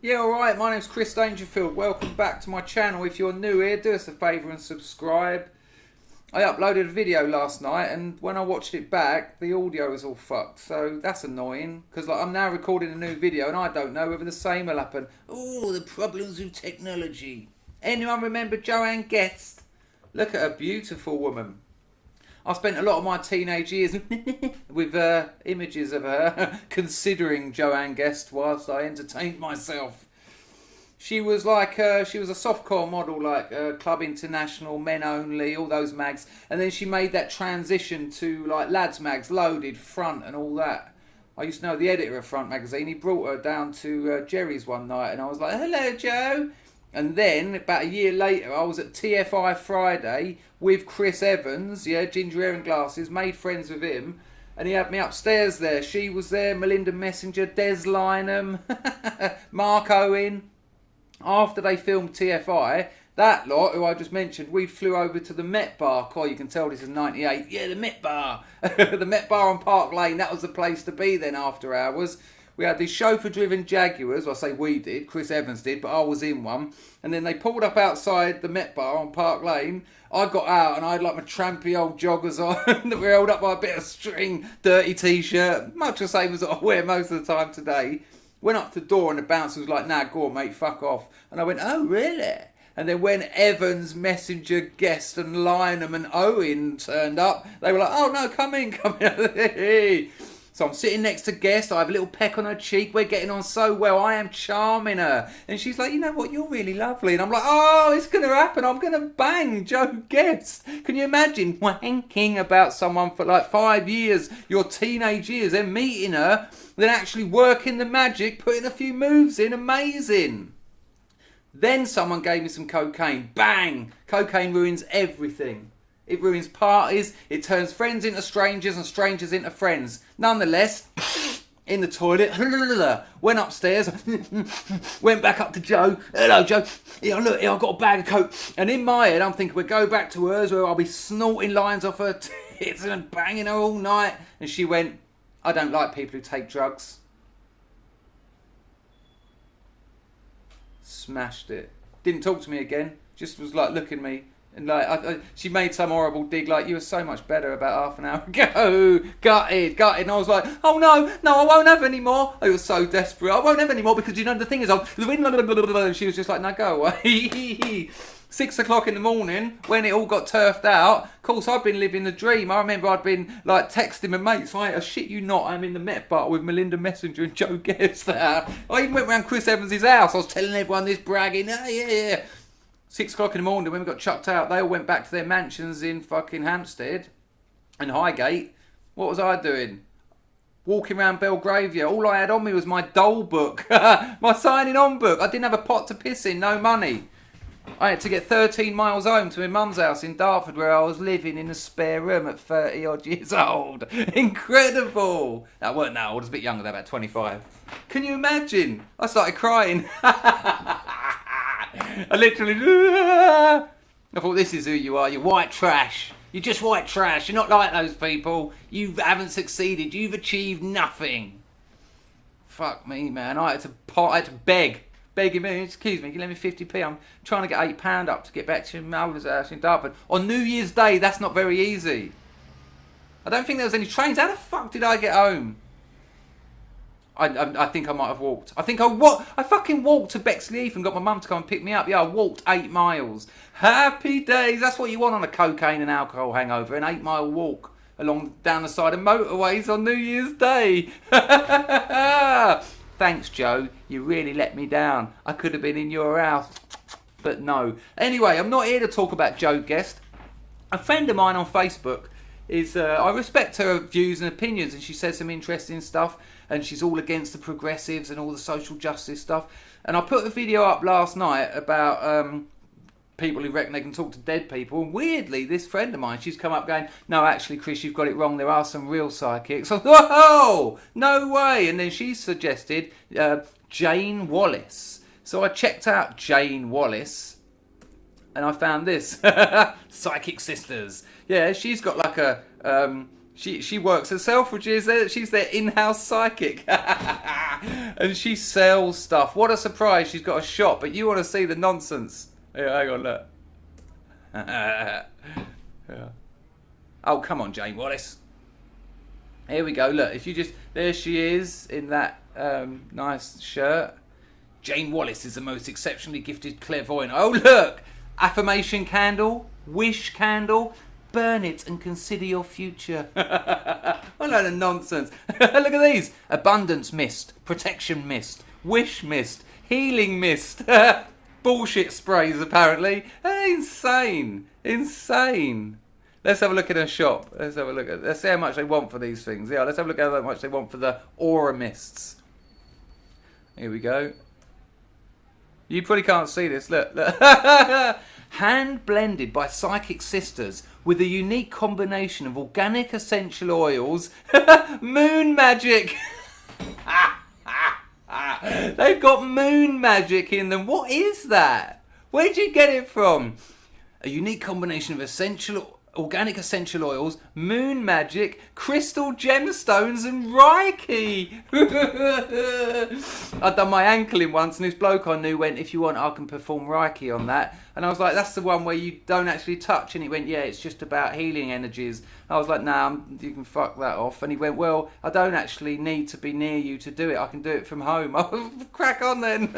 Yeah, alright, my name's Chris Dangerfield. Welcome back to my channel. If you're new here, do us a favour and subscribe. I uploaded a video last night and when I watched it back, the audio was all fucked. So that's annoying because I'm now recording a new video and I don't know whether the same will happen. Oh, the problems with technology. Anyone remember Joanne Guest? Look at a beautiful woman. I spent a lot of my teenage years with images of her considering Joanne Guest whilst I entertained myself. She was like, she was a softcore model like Club International, Men Only, all those mags. And then she made that transition to like lads mags, Loaded, Front and all that. I used to know the editor of Front magazine. He brought her down to Jerry's one night and I was like, hello Joe. And then, about a year later, I was at TFI Friday with Chris Evans, yeah, ginger hair and glasses, made friends with him, and he had me upstairs there. She was there, Melinda Messenger, Des Lynam, Mark Owen. After they filmed TFI, that lot, who I just mentioned, we flew over to the Met Bar. Oh, you can tell this is 98. Yeah, the Met Bar. The Met Bar on Park Lane, that was the place to be then after hours. We had these chauffeur-driven Jaguars. Well, I say we did, Chris Evans did, but I was in one. And then they pulled up outside the Met Bar on Park Lane. I got out and I had like my trampy old joggers on that were held up by a bit of string, dirty t-shirt, much the same as I wear most of the time today. Went up to the door and the bouncer was like, nah, go on, mate, fuck off. And I went, oh, really? And then when Evans, Messenger, Guest and Lynam and Owen turned up, they were like, oh, no, come in, come in. So I'm sitting next to Guest, I have a little peck on her cheek, we're getting on so well, I am charming her. And she's like, you know what, you're really lovely. And I'm like, oh, it's going to happen, I'm going to bang Joe Guest. Can you imagine wanking about someone for like 5 years, your teenage years, then meeting her, then actually working the magic, putting a few moves in, amazing. Then someone gave me some cocaine, bang, cocaine ruins everything. It ruins parties, it turns friends into strangers and strangers into friends. Nonetheless, in the toilet, went upstairs, went back up to Joe. Hello, Joe. Yeah, look, I've got a bag of coke. And in my head, I'm thinking we'll go back to hers where I'll be snorting lines off her tits and banging her all night. And she went, I don't like people who take drugs. Smashed it. Didn't talk to me again. Just was like looking at me. And like she made some horrible dig like, you were so much better about half an hour ago. Gutted. And I was like, oh no, I won't have any more. I was so desperate. I won't have any more because you know the thing is, and she was just like, no, go away. 6 o'clock in the morning when it all got turfed out. Of course, I'd been living the dream. I remember I'd been like texting my mates, I shit you not, I'm in the Met Bar with Melinda Messenger and Joe Guest there. I even went round Chris Evans' house. I was telling everyone this, bragging, oh yeah. 6 o'clock in the morning when we got chucked out, they all went back to their mansions in fucking Hampstead and Highgate. What was I doing? Walking around Belgravia. All I had on me was my dole book, my signing on book. I didn't have a pot to piss in, no money. I had to get 13 miles home to my mum's house in Dartford where I was living in a spare room at 30 odd years old. Incredible. I weren't that old, I was a bit younger, about 25. Can you imagine? I started crying. I literally, I thought, this is who you are. You're white trash. You're just white trash. You're not like those people. You haven't succeeded. You've achieved nothing. Fuck me, man. I had to beg him, excuse me, can you lend me 50p? I'm trying to get £8 up to get back to my mother's house in Dartford. On New Year's Day, that's not very easy. I don't think there was any trains. How the fuck did I get home? I think I might have walked. I fucking walked to Bexley Heath and got my mum to come and pick me up. Yeah, I walked 8 miles. Happy days. That's what you want on a cocaine and alcohol hangover. An 8-mile walk down the side of motorways on New Year's Day. Thanks, Joe. You really let me down. I could have been in your house. But no. Anyway, I'm not here to talk about Joe Guest. A friend of mine on Facebook is, I respect her views and opinions, and she says some interesting stuff, and she's all against the progressives and all the social justice stuff. And I put a video up last night about people who reckon they can talk to dead people, and weirdly, this friend of mine, she's come up going, no, actually, Chris, you've got it wrong, there are some real psychics. I thought, whoa, no way. And then she suggested Jayne Wallace. So I checked out Jayne Wallace, and I found this. Psychic Sisters. Yeah, she's got like a She works at Selfridges. She's their in-house psychic. And she sells stuff. What a surprise. She's got a shop, but you want to see the nonsense. Here, hang on, look. Yeah. Oh, come on, Jayne Wallace. Here we go. Look, if you just... There she is in that nice shirt. Jayne Wallace is the most exceptionally gifted clairvoyant. Oh, look! Affirmation candle. Wish candle. Burn it and consider your future. What a load of nonsense. Look at these. Abundance mist. Protection mist. Wish mist. Healing mist. Bullshit sprays, apparently. Insane. Insane. Let's have a look at her shop. Let's see how much they want for these things. Yeah, let's have a look at how much they want for the aura mists. Here we go. You probably can't see this. Look. Hand blended by psychic sisters with a unique combination of organic essential oils. Moon magic. They've got moon magic in them. What is that? Where'd you get it from? A unique combination of organic essential oils, moon magic, crystal gemstones and Reiki. I'd done my ankle in once and this bloke I knew went, if you want I can perform Reiki on that. And I was like, that's the one where you don't actually touch. And he went, yeah, it's just about healing energies. I was like, nah, you can fuck that off. And he went, well, I don't actually need to be near you to do it. I can do it from home. Oh, crack on then.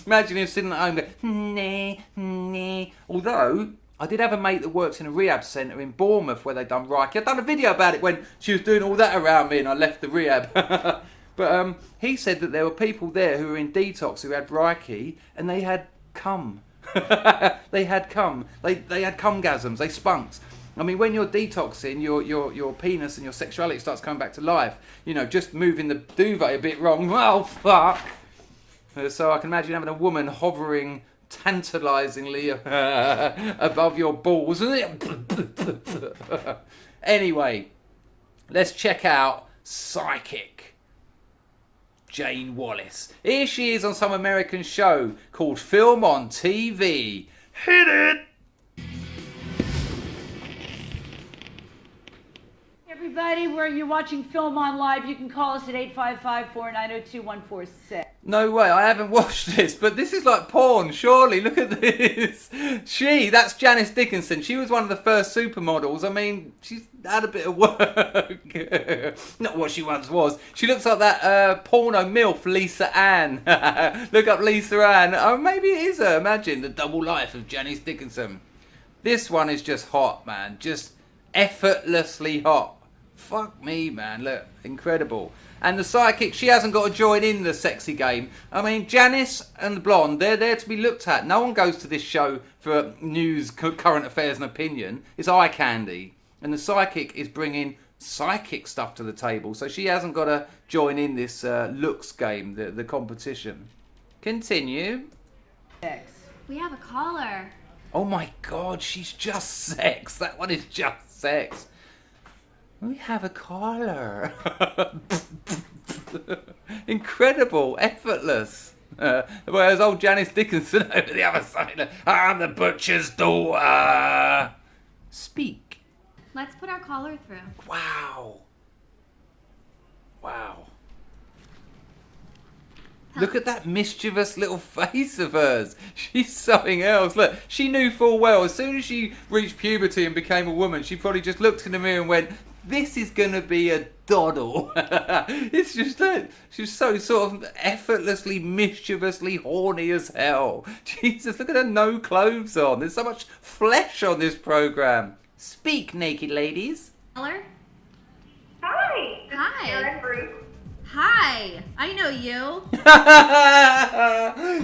Imagine him sitting at home going, nah. Although, I did have a mate that works in a rehab centre in Bournemouth where they'd done Reiki. I'd done a video about it when she was doing all that around me and I left the rehab. But he said that there were people there who were in detox who had Reiki and they had cum. They had cum. They had cumgasms. They spunked. I mean, when you're detoxing, your penis and your sexuality starts coming back to life. You know, just moving the duvet a bit wrong. Well, fuck. So I can imagine having a woman hovering tantalisingly above your balls. Anyway, let's check out Psychic Jayne Wallace. Here she is on some American show called Film on TV. Hit it! Everybody, where you're watching Film On Live, you can call us at 855-490-2146. No way, I haven't watched this, but this is like porn, surely. Look at this. That's Janice Dickinson. She was one of the first supermodels. I mean, she's had a bit of work. Not what she once was. She looks like that porno MILF, Lisa Ann. Look up Lisa Ann. Oh, maybe it is her. Imagine the double life of Janice Dickinson. This one is just hot, man. Just effortlessly hot. Fuck me, man. Look, incredible. And the psychic, she hasn't got to join in the sexy game. I mean, Janice and the blonde, they're there to be looked at. No one goes to this show for news, current affairs and opinion. It's eye candy. And the psychic is bringing psychic stuff to the table. So she hasn't got to join in this looks game, the competition. Continue. We have a caller. Oh my God, she's just sex. That one is just sex. We have a caller. Incredible, effortless. Whereas old Janice Dickinson over the other side. I'm the butcher's daughter. Speak. Let's put our caller through. Wow. Look at that mischievous little face of hers. She's something else. Look, she knew full well as soon as she reached puberty and became a woman, she probably just looked in the mirror and went, this is going to be a doddle. It's just that she's so sort of effortlessly, mischievously horny as hell. Jesus, look at her no clothes on. There's so much flesh on this programme. Speak, naked ladies. Caller? Hi. Hi. Hi. I know you.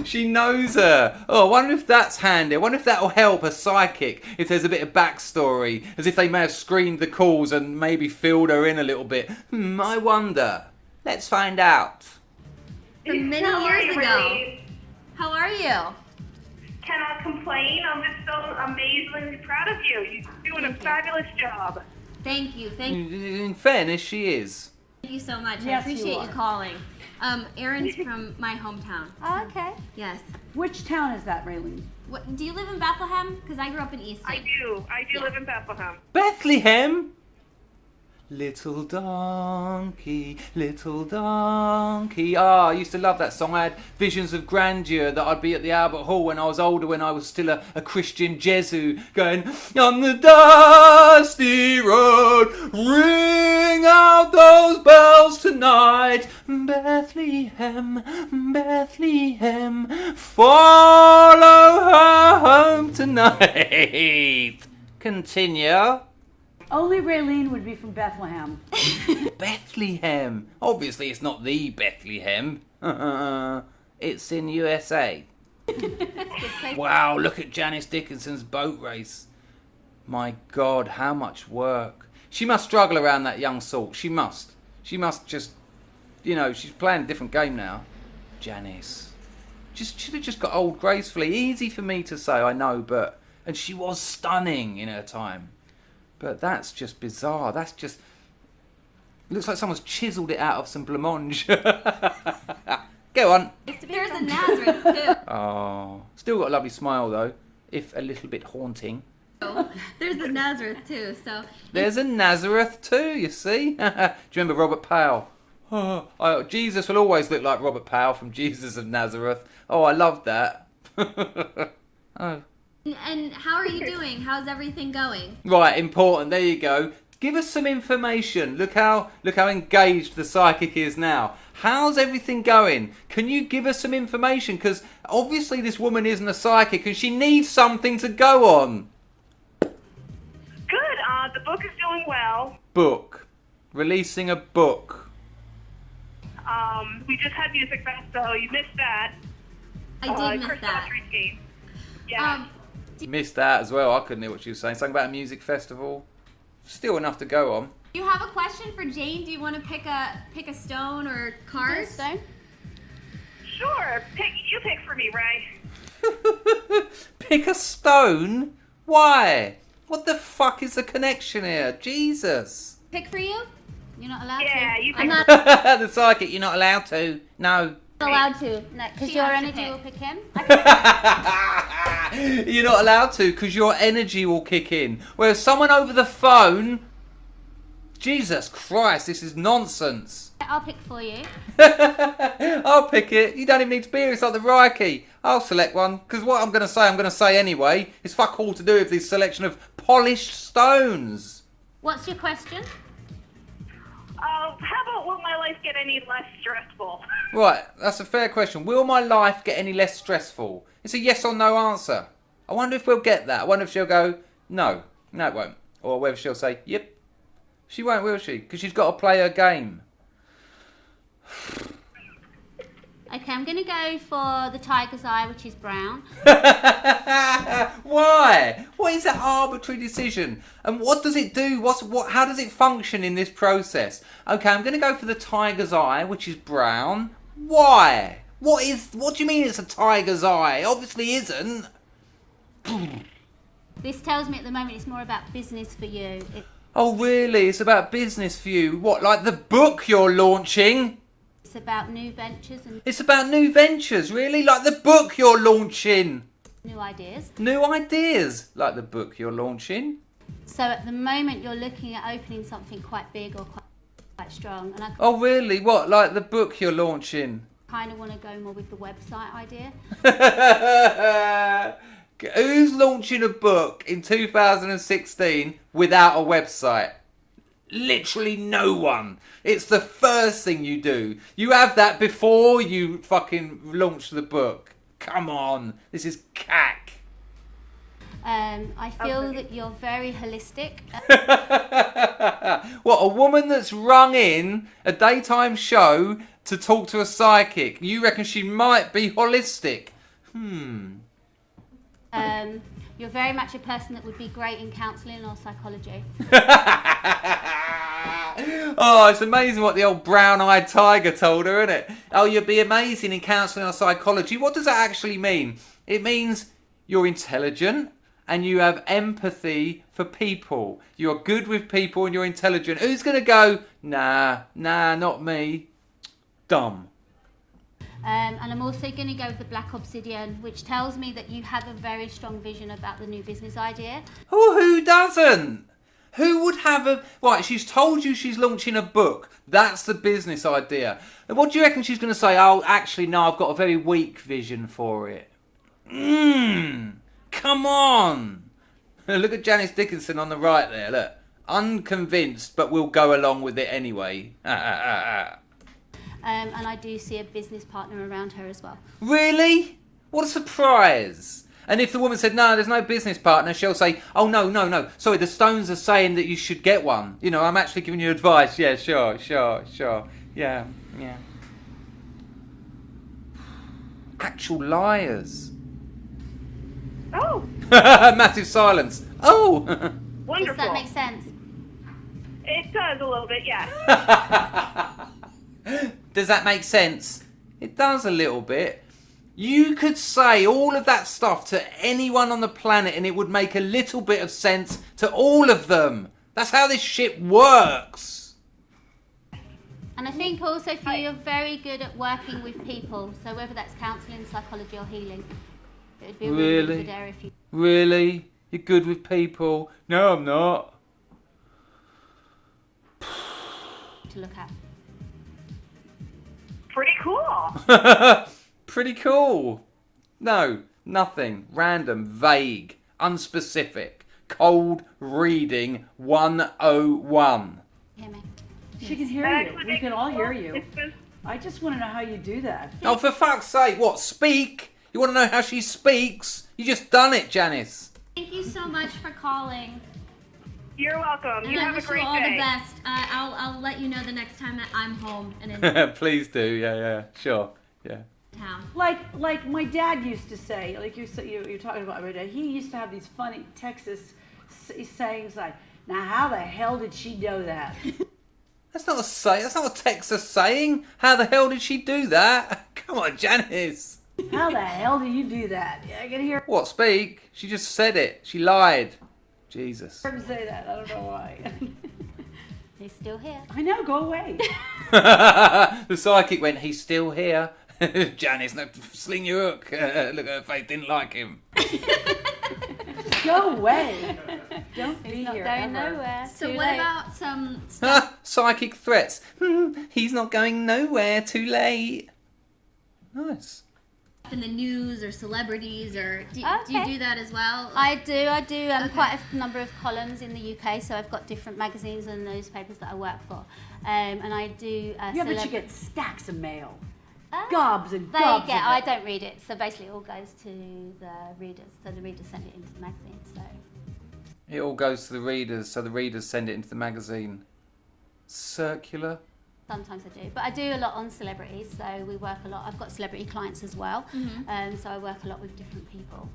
She knows her. Oh, I wonder if that's handy. I wonder if that'll help a psychic if there's a bit of backstory, as if they may have screened the calls and maybe filled her in a little bit. I wonder. Let's find out. From many years ago. How are you? Cannot complain. I'm just so amazingly proud of you. You're doing a fabulous job. Thank you. In fairness, she is. Thank you so much. Yes, I appreciate you you are. calling. Erin's from my hometown. Oh, okay. Yes. Which town is that, Raylene? Do you live in Bethlehem? Because I grew up in Easton. I do. I do live in Bethlehem. Bethlehem? Little donkey, little donkey. Ah, I used to love that song. I had visions of grandeur that I'd be at the Albert Hall when I was older, when I was still a Christian Jesu, going, on the dusty road, ring out those bells tonight. Bethlehem, Bethlehem, follow her home tonight. Continue. Only Raylene would be from Bethlehem. Bethlehem. Obviously, it's not the Bethlehem. It's in USA. Wow, look at Janice Dickinson's boat race. My God, how much work. She must struggle around that young salt. She must. She must just, you know, she's playing a different game now. Janice. Should have just got old gracefully. Easy for me to say, I know, but... And she was stunning in her time. But that's just bizarre. That's just... Looks like someone's chiselled it out of some blancmange. Go on. There's a Nazareth too. Oh, still got a lovely smile though, if a little bit haunting. There's a Nazareth too. So there's a Nazareth too. You see? Do you remember Robert Powell? Oh, Jesus will always look like Robert Powell from Jesus of Nazareth. Oh, I loved that. Oh. And how are you doing? How's everything going? Right, important. There you go. Give us some information. Look how engaged the psychic is now. How's everything going? Can you give us some information? Because obviously this woman isn't a psychic and she needs something to go on. Good. The book is doing well. Book. Releasing a book. We just had Music Fest, so you missed that. I did miss Chris that. Scheme. Yeah. Missed that as well. I couldn't hear what she was saying. Something about a music festival. Still enough to go on. Do you have a question for Jayne? Do you want to pick a stone or cards? Stone? Sure. You pick for me, Ray. Pick a stone? Why? What the fuck is the connection here? Jesus. Pick for you? You're not allowed Yeah, to. you I'm pick. not The psychic, you're not allowed to. No. allowed to. No, Because she your has to energy pick. will pick him. You're not allowed to because your energy will kick in. Whereas someone over the phone... Jesus Christ, this is nonsense. I'll pick for you. I'll pick it. You don't even need to be here. It's like the Reiki. I'll select one. Because what I'm going to say anyway. It's fuck all to do with this selection of polished stones. What's your question? How about will my life get any less stressful? Right, that's a fair question. Will my life get any less stressful? It's a yes or no answer. I wonder if we'll get that. I wonder if she'll go, no. No, it won't. Or whether she'll say, yep. She won't, will she? Because she's got to play her game. Okay, I'm going to go for the tiger's eye, which is brown. Why? What is that arbitrary decision? And what does it do? How does it function in this process? Okay, I'm going to go for the tiger's eye, which is brown. Why? What do you mean it's a tiger's eye? It obviously isn't. This tells me at the moment it's more about business for you. Oh, really? It's about business for you. What, like the book you're launching? It's about new ventures and It's about new ventures, really? Like the book you're launching? new ideas. New ideas, like the book you're launching? So at the moment you're looking at opening something quite big or quite strong. And I Oh, really? What, like the book you're launching? kind of want to go more with the website idea. Who's launching a book in 2016 without a website? Literally no one. It's the first thing you do. You have that before you fucking launch the book. Come on. This is cack. I feel that you're very holistic. What, a woman that's rung in a daytime show to talk to a psychic? You reckon she might be holistic? You're very much a person that would be great in counselling or psychology. Oh, it's amazing what the old brown-eyed tiger told her, isn't it? Oh, you'd be amazing in counselling or psychology. What does that actually mean? It means you're intelligent and you have empathy for people. You're good with people and you're intelligent. Who's going to go, nah, not me? Dumb. And I'm also going to go with the black obsidian, which tells me that you have a very strong vision about the new business idea. Oh, who doesn't? Who would have a... Right, she's told you she's launching a book. That's the business idea. And what do you reckon she's going to say? Oh, actually, no, I've got a very weak vision for it. Come on. Look at Janice Dickinson on the right there, look. Unconvinced, but we'll go along with it anyway. And I do see a business partner around her as well. Really? What a surprise. And if the woman said, no, there's no business partner, she'll say, oh, no. Sorry, the Stones are saying that you should get one. You know, I'm actually giving you advice. Yeah, sure. Yeah. Actual liars. Oh, Massive silence. Oh. wonderful. Does that make sense? It does a little bit, yes. Does that make sense? It does a little bit. You could say all of that stuff to anyone on the planet and it would make a little bit of sense to all of them. That's how this shit works. And I think also for you, you're very good at working with people. So whether that's counselling, psychology or healing, it would be a really good area for you. Really? You're good with people? No, I'm not. To look at. Pretty cool. Pretty cool. No, nothing. Random, vague, unspecific. Cold reading 101. Hear me? She can hear you. We can all hear you. I just want to know how you do that. Oh, for fuck's sake, what, speak? You want to know how she speaks? You just done it, Janice. Thank you so much for calling. You're welcome. And You I have a wish great you all day. the best. I'll let you know the next time that I'm home and in Please do, yeah, sure, yeah. town. Like my dad used to say, like you're talking about my dad. He used to have these funny Texas sayings like, "Now how the hell did she know that?" That's not a Texas saying. How the hell did she do that? Come on, Janice. How the hell do you do that? Yeah, I can hear What, speak? She just said it. She lied. Jesus. him say that. I don't know why. He's still here. I know. Go away. The psychic went, he's still here. Janice, no, sling your hook. Look at her face, didn't like him. Just go away. Don't be He's not here going ever. nowhere. So Too what late. about some stuff Psychic threats. He's not going nowhere, too late. Nice. in the news or celebrities, or do you Okay. do that as well? I do quite a number of columns in the UK, so I've got different magazines and newspapers that I work for, and I do. Yeah, but you get stacks of mail. Uh, Gobs and They gobs get. of I it. don't read it, so basically it all goes to the readers. So the readers send it into the magazine. So It all goes to the readers, so the readers send it into the magazine. Circular. sometimes I do, but I do a lot on celebrities. So we work a lot. I've got celebrity clients as well, so I work a lot with different people.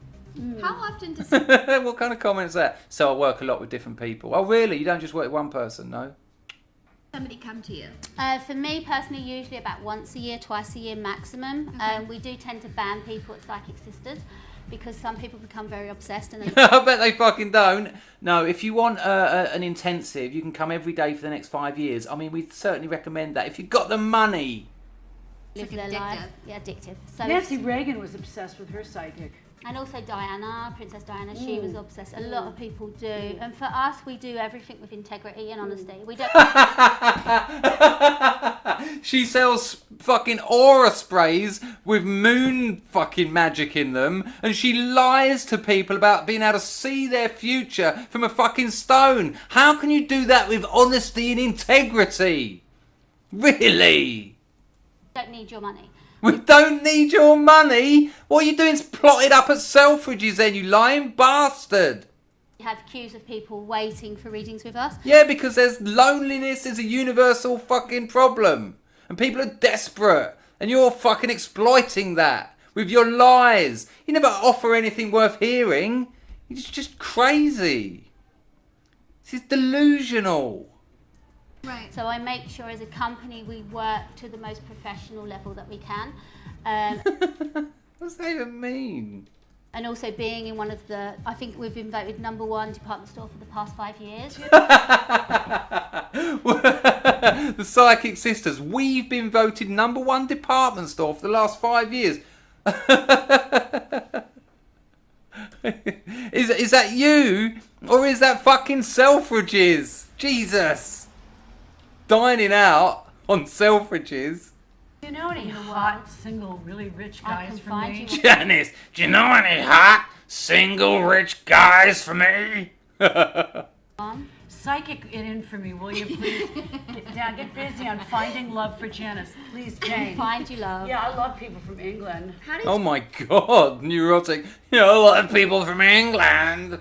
How often does What kind of comment is that? So I work a lot with different people. Oh, really? You don't just work with one person, no? somebody come to you? For me personally, usually about once a year, twice a year maximum. We do tend to ban people at Psychic Sisters because some people become very obsessed and they I bet they fucking don't. No, if you want an intensive, you can come every day for the next 5 years. I mean, we'd certainly recommend that if you've got the money. live like their life. addictive. Yeah, addictive. So Nancy Reagan was obsessed with her psychic. and also Diana, Princess Diana, she was obsessed. A lot of people do. And for us, we do everything with integrity and honesty. We don't. She sells fucking aura sprays with moon fucking magic in them, and she lies to people about being able to see their future from a fucking stone. How can you do that with honesty and integrity? Really? don't need your money. We don't need your money? What are you doing plotted up at Selfridges then, you lying bastard? We have queues of people waiting for readings with us. Yeah, because there's loneliness is a universal fucking problem. And people are desperate. And you're fucking exploiting that with your lies. You never offer anything worth hearing. You're just crazy. This is delusional. Right. So I make sure as a company we work to the most professional level that we can. What's that even mean? And also being in one of the, I think we've been voted #1 department store for the past 5 years. The Psychic Sisters, we've been voted #1 department store for the last 5 years. Is that you Or is that fucking Selfridges? Jesus. Dining out on Selfridges. Do you know any hot, single, really rich I guys can for find me? you. Janice, do you know any hot, single, rich guys for me? Psychic it in for me, will you please? Get busy on finding love for Janice. Please, Jane. Find you love. Yeah, I love people from England. How did Oh my God, neurotic. You know, a lot of people from England.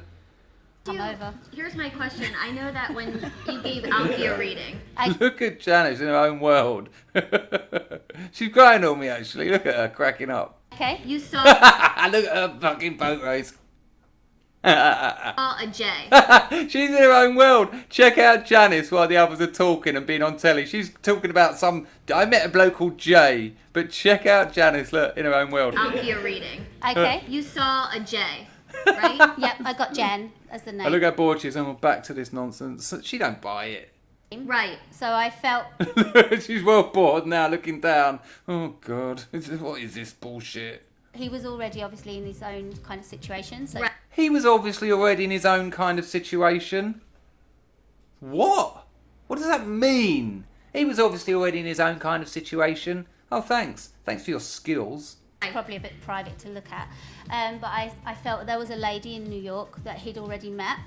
Come over. Here's my question. I know that when you gave Alfie a reading, Look at Janice in her own world. She's crying on me, actually. Look at her cracking up. Okay. you saw Look at her fucking boat race. a J. She's in her own world. Check out Janice while the others are talking and being on telly. She's talking about some... I met a bloke called Jay. But check out Janice, look, in her own world. Alfie a reading. Okay. You saw a J, right? Yep, I got Jen as the name. I look how bored she is and we're back to this nonsense. She don't buy it. Right. So I felt She's well bored now, looking down. Oh, God. What is this bullshit? he was already obviously in his own kind of situation. So Right. He was obviously already in his own kind of situation. What? What does that mean? He was obviously already in his own kind of situation. Oh, thanks. Thanks for your skills. probably a bit private to look at. But I felt there was a lady in New York that he'd already met.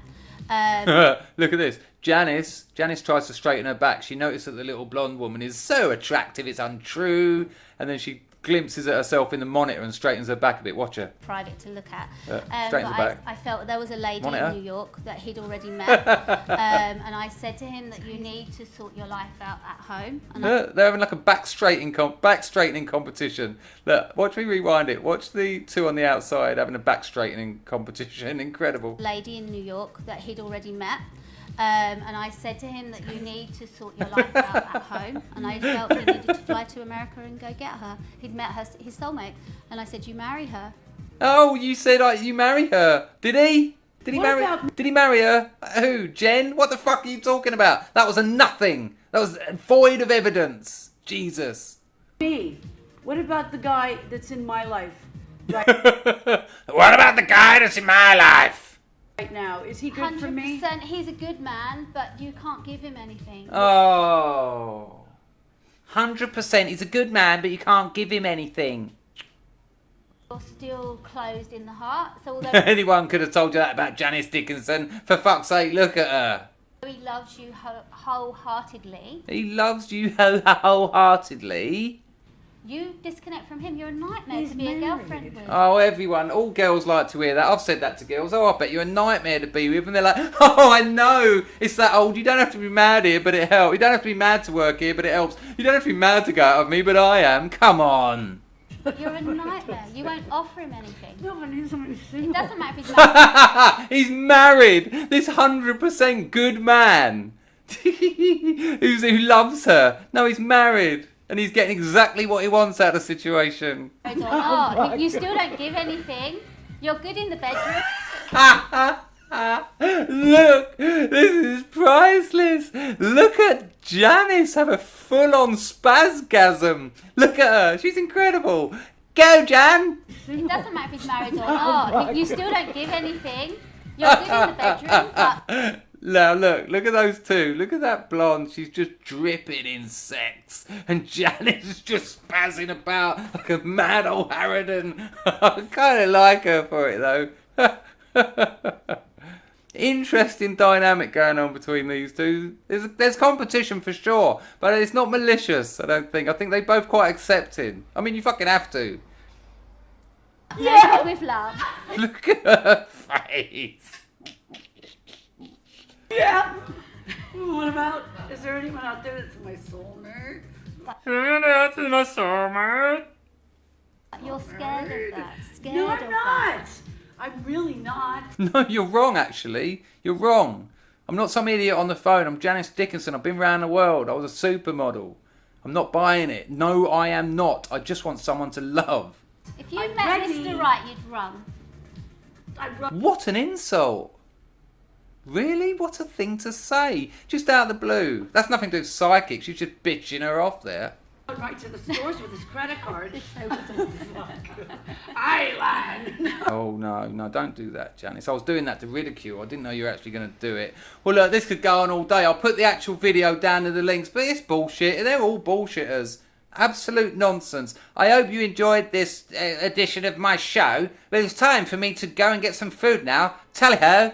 Look at this. Janice tries to straighten her back. She noticed that the little blonde woman is so attractive, it's untrue. And then she glimpses at herself in the monitor and straightens her back a bit. Watch her. Private to look at. Straightens But her back. I felt there was a lady Monitor. in New York that he'd already met. And I said to him that you need to sort your life out at home. And Look, they're having like a back straightening competition. Look, watch me rewind it. Watch the two on the outside having a back straightening competition. Incredible. lady in New York that he'd already met. And I said to him that you need to sort your life out at home. And I felt he needed to fly to America and go get her. He'd met his soulmate. And I said, you marry her. Oh, you said you marry her. Did he? Did he What marry? about- Did he marry her? Who? Jen? What the fuck are you talking about? That was a nothing. That was void of evidence. Jesus. Me. What about the guy that's in my life What about the guy that's in my life? right now? Is he good for me? 100%. He's a good man, but you can't give him anything. Oh. 100%. He's a good man, but you can't give him anything. You're still closed in the heart. So although Anyone could have told you that about Janice Dickinson. For fuck's sake, look at her. he loves you wholeheartedly, He loves you wholeheartedly. you disconnect from him. You're a nightmare He's to be a married. girlfriend with. Oh, everyone, all girls like to hear that. I've said that to girls. Oh, I bet you're a nightmare to be with. And they're like, oh, I know. It's that old. You don't have to be mad here, but it helps. You don't have to be mad to work here, but it helps. You don't have to be mad to go out with me, but I am. Come on. You're a nightmare. You won't offer him anything. No, but he's only single. It doesn't matter if he's married. He's married. This 100% good man who loves her. No, he's married. And he's getting exactly what he wants out of the situation. Or not. You still don't give anything. You're good in the bedroom. Look, this is priceless. Look at Janice have a full-on spasgasm. Look at her. She's incredible. Go, Jan. It doesn't matter if he's married or not. You still don't give anything. You're good in the bedroom, but Now look at those two. Look at that blonde. She's just dripping in sex. And Janice is just spazzing about like a mad old harridan. I kind of like her for it though. Interesting dynamic going on between these two. There's competition for sure, but it's not malicious, I don't think. I think they both quite accepting. I mean, you fucking have to. yeah, with love. Look at her face. Yeah. What about? Is there anyone out there that's my soulmate? You're scared of that. Scared No, of I'm that. not. I'm really not. No, you're wrong, actually. You're wrong. I'm not some idiot on the phone. I'm Janice Dickinson. I've been around the world. I was a supermodel. I'm not buying it. No, I am not. I just want someone to love. If you I'm met ready. Mr. Right, you'd run. What an insult. Really? What a thing to say. Just out of the blue. That's nothing to do with psychics. You're just bitching her off there. Right to the stores with his credit card. Thailand. Oh, no, don't do that, Janice. I was doing that to ridicule. I didn't know you were actually going to do it. Well, look, this could go on all day. I'll put the actual video down in the links, but it's bullshit. They're all bullshitters. Absolute nonsense. I hope you enjoyed this edition of my show, but it's time for me to go and get some food now. Tally-ho!